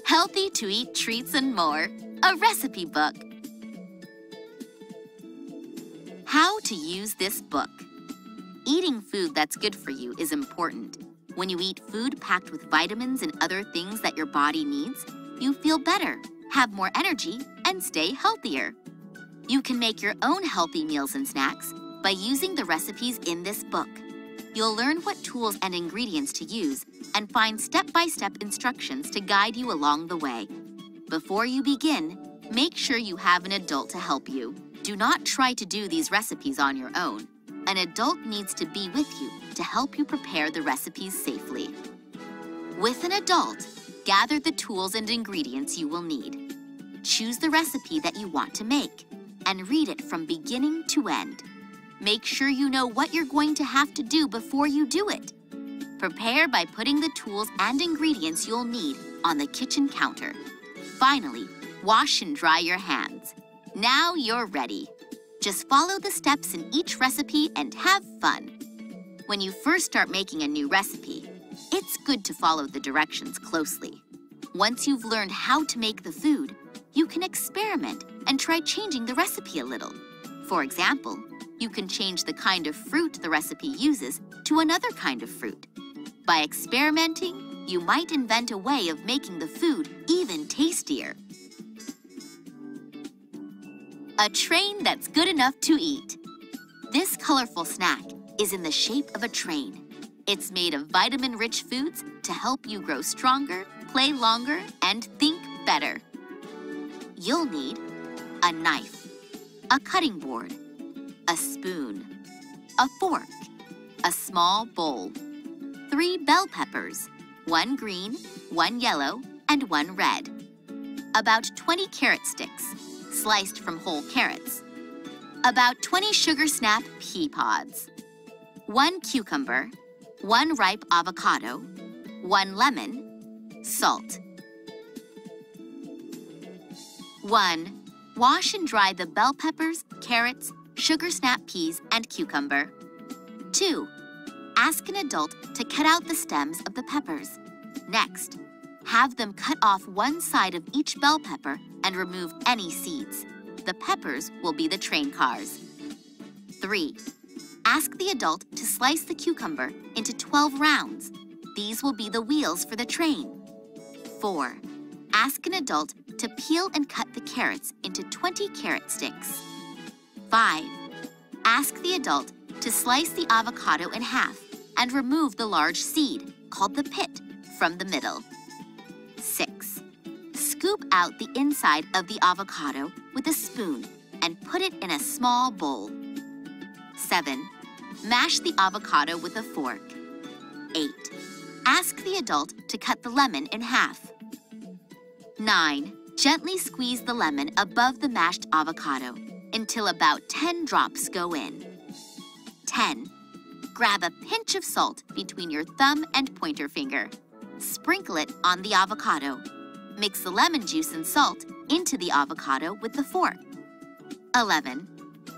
Healthy to eat treats and more, a recipe book. How to use this book. Eating food that's good for you is important. When you eat food packed with vitamins and other things that your body needs, you feel better, have more energy, and stay healthier. You can make your own healthy meals and snacks by using the recipes in this book. You'll learn what tools and ingredients to use and find step-by-step instructions to guide you along the way. Before you begin, make sure you have an adult to help you. Do not try to do these recipes on your own. An adult needs to be with you to help you prepare the recipes safely. With an adult, gather the tools and ingredients you will need. Choose the recipe that you want to make and read it from beginning to end. Make sure you know what you're going to have to do before you do it. Prepare by putting the tools and ingredients you'll need on the kitchen counter. Finally, wash and dry your hands. Now you're ready. Just follow the steps in each recipe and have fun. When you first start making a new recipe, it's good to follow the directions closely. Once you've learned how to make the food, you can experiment and try changing the recipe a little. For example, you can change the kind of fruit the recipe uses to another kind of fruit. By experimenting, you might invent a way of making the food even tastier. A train that's good enough to eat. This colorful snack is in the shape of a train. It's made of vitamin-rich foods to help you grow stronger, play longer, and think better. You'll need a knife, a cutting board, a spoon, a fork, a small bowl, 3 bell peppers, 1 green, 1 yellow, and 1 red, about 20 carrot sticks, sliced from whole carrots, about 20 sugar snap pea pods, 1 cucumber, 1 ripe avocado, 1 lemon, salt. 1. Wash and dry the bell peppers, carrots, sugar snap peas, and cucumber. 2. Ask an adult to cut out the stems of the peppers. Next, have them cut off one side of each bell pepper and remove any seeds. The peppers will be the train cars. 3. Ask the adult to slice the cucumber into 12 rounds. These will be the wheels for the train. 4. Ask an adult to peel and cut the carrots into 20 carrot sticks. 5. Ask the adult to slice the avocado in half and remove the large seed, called the pit, from the middle. 6. Scoop out the inside of the avocado with a spoon and put it in a small bowl. 7. Mash the avocado with a fork. 8. Ask the adult to cut the lemon in half. 9. Gently squeeze the lemon above the mashed avocado until about 10 drops go in. 10. Grab a pinch of salt between your thumb and pointer finger. Sprinkle it on the avocado. Mix the lemon juice and salt into the avocado with the fork. 11.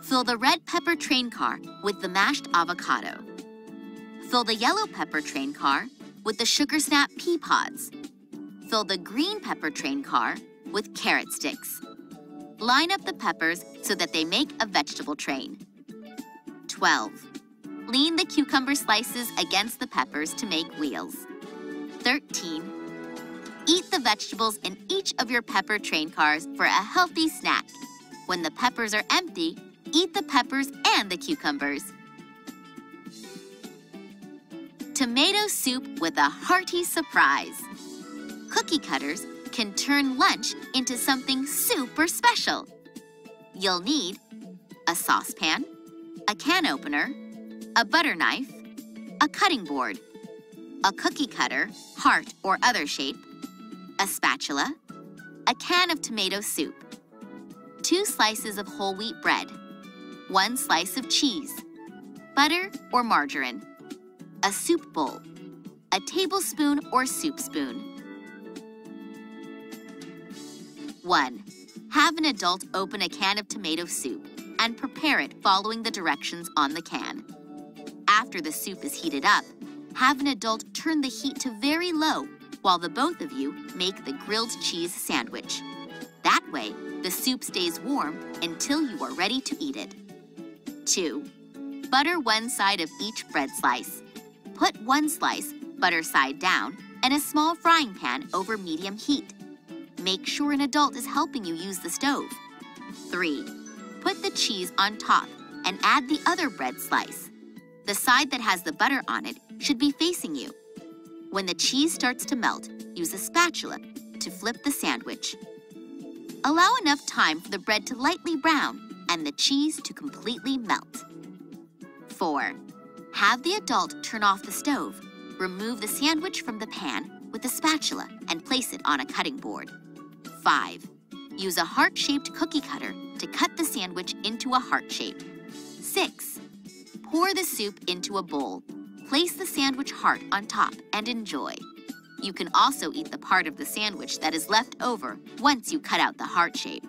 Fill the red pepper train car with the mashed avocado. Fill the yellow pepper train car with the sugar snap pea pods. Fill the green pepper train car with carrot sticks. Line up the peppers so that they make a vegetable train. 12. Lean the cucumber slices against the peppers to make wheels. 13. Eat the vegetables in each of your pepper train cars for a healthy snack. When the peppers are empty, eat the peppers and the cucumbers. Tomato soup with a hearty surprise. Cookie cutters can turn lunch into something super special. You'll need a saucepan, a can opener, a butter knife, a cutting board, a cookie cutter, heart or other shape, a spatula, a can of tomato soup, 2 slices of whole wheat bread, 1 slice of cheese, butter or margarine, a soup bowl, a tablespoon or soup spoon. 1. Have an adult open a can of tomato soup and prepare it following the directions on the can. After the soup is heated up, have an adult turn the heat to very low while the both of you make the grilled cheese sandwich. That way, the soup stays warm until you are ready to eat it. 2. Butter one side of each bread slice. Put one slice, butter side down, in a small frying pan over medium heat. Make sure an adult is helping you use the stove. 3. Put the cheese on top and add the other bread slice. The side that has the butter on it should be facing you. When the cheese starts to melt, use a spatula to flip the sandwich. Allow enough time for the bread to lightly brown and the cheese to completely melt. 4. Have the adult turn off the stove. Remove the sandwich from the pan with a spatula and place it on a cutting board. 5. Use a heart-shaped cookie cutter to cut the sandwich into a heart shape. 6. Pour the soup into a bowl. Place the sandwich heart on top and enjoy. You can also eat the part of the sandwich that is left over once you cut out the heart shape.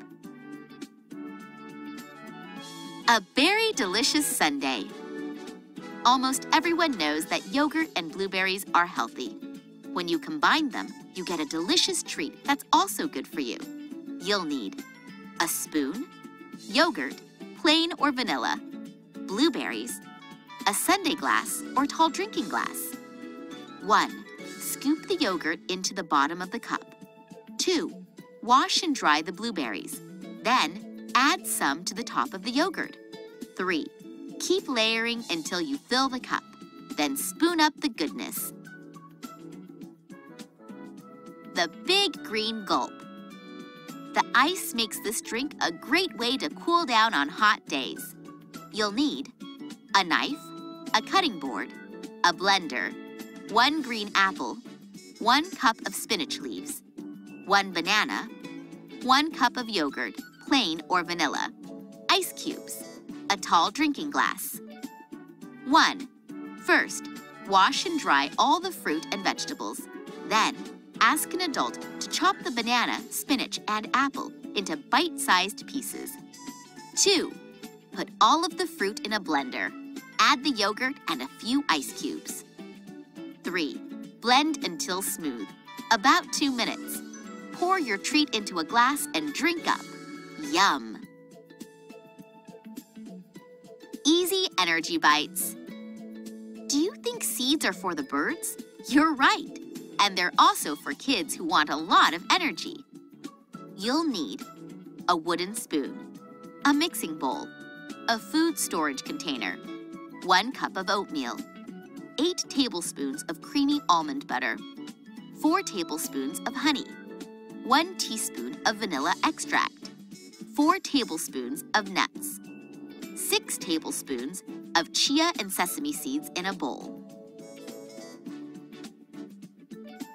A very delicious sundae. Almost everyone knows that yogurt and blueberries are healthy. When you combine them, you get a delicious treat that's also good for you. You'll need a spoon, yogurt, plain or vanilla, blueberries, a sundae glass or tall drinking glass. 1. Scoop the yogurt into the bottom of the cup. 2. Wash and dry the blueberries. Then, add some to the top of the yogurt. 3. Keep layering until you fill the cup. Then spoon up the goodness. The big green gulp. The ice makes this drink a great way to cool down on hot days. You'll need a knife, a cutting board, a blender, 1 green apple, 1 cup of spinach leaves, 1 banana, 1 cup of yogurt, plain or vanilla, ice cubes, a tall drinking glass. 1. First, wash and dry all the fruit and vegetables. Then, ask an adult to chop the banana, spinach, and apple into bite-sized pieces. 2. Put all of the fruit in a blender. Add the yogurt and a few ice cubes. 3. Blend until smooth, about 2 minutes. Pour your treat into a glass and drink up. Yum! Easy energy bites. Do you think seeds are for the birds? You're right. And they're also for kids who want a lot of energy. You'll need a wooden spoon, a mixing bowl, a food storage container, 1 cup of oatmeal, 8 tablespoons of creamy almond butter, 4 tablespoons of honey, 1 teaspoon of vanilla extract, 4 tablespoons of nuts, 6 tablespoons of chia and sesame seeds in a bowl.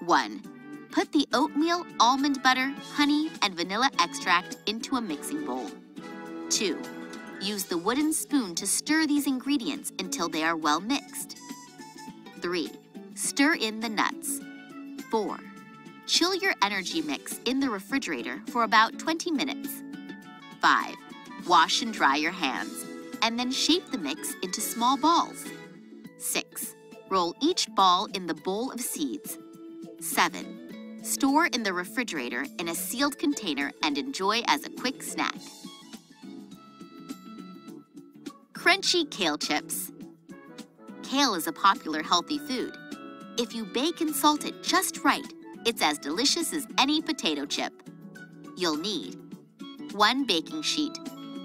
1. Put the oatmeal, almond butter, honey, and vanilla extract into a mixing bowl. 2. Use the wooden spoon to stir these ingredients until they are well mixed. 3. Stir in the nuts. 4. Chill your energy mix in the refrigerator for about 20 minutes. 5. Wash and dry your hands, and then shape the mix into small balls. 6. Roll each ball in the bowl of seeds. 7. Store in the refrigerator in a sealed container and enjoy as a quick snack. Crunchy kale chips. Kale is a popular healthy food. If you bake and salt it just right, it's as delicious as any potato chip. You'll need 1 baking sheet,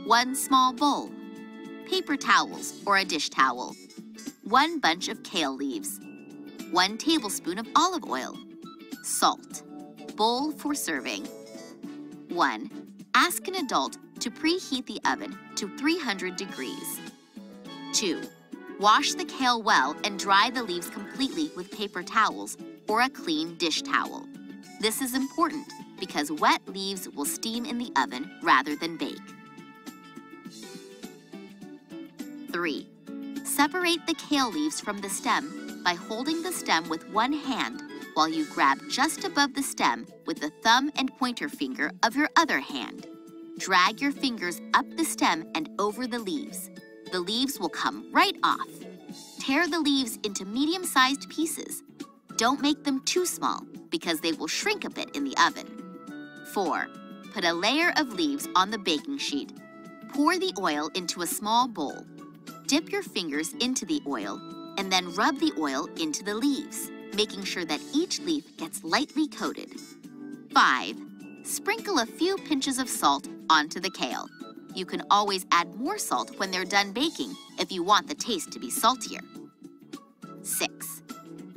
1 small bowl, paper towels or a dish towel, 1 bunch of kale leaves, 1 tablespoon of olive oil, salt, bowl for serving. 1. Ask an adult to preheat the oven to 300 degrees. 2. Wash the kale well and dry the leaves completely with paper towels or a clean dish towel. This is important because wet leaves will steam in the oven rather than bake. 3. Separate the kale leaves from the stem by holding the stem with one hand while you grab just above the stem with the thumb and pointer finger of your other hand. Drag your fingers up the stem and over the leaves. The leaves will come right off. Tear the leaves into medium-sized pieces. Don't make them too small because they will shrink a bit in the oven. 4. Put a layer of leaves on the baking sheet. Pour the oil into a small bowl. Dip your fingers into the oil and then rub the oil into the leaves, making sure that each leaf gets lightly coated. 5. Sprinkle a few pinches of salt onto the kale. You can always add more salt when they're done baking if you want the taste to be saltier. 6.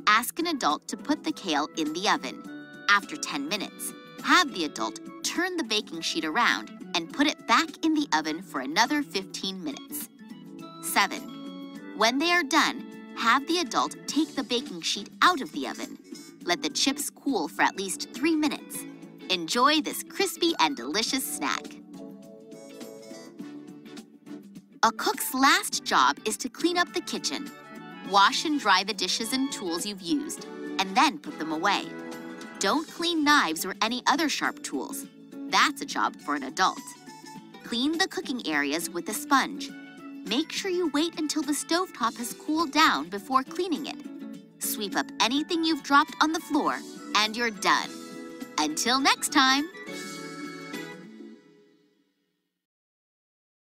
Ask an adult to put the kale in the oven. After 10 minutes, have the adult turn the baking sheet around and put it back in the oven for another 15 minutes. 7. When they are done, have the adult take the baking sheet out of the oven. Let the chips cool for at least 3 minutes. Enjoy this crispy and delicious snack. A cook's last job is to clean up the kitchen. Wash and dry the dishes and tools you've used, and then put them away. Don't clean knives or any other sharp tools. That's a job for an adult. Clean the cooking areas with a sponge. Make sure you wait until the stovetop has cooled down before cleaning it. Sweep up anything you've dropped on the floor, and you're done. Until next time!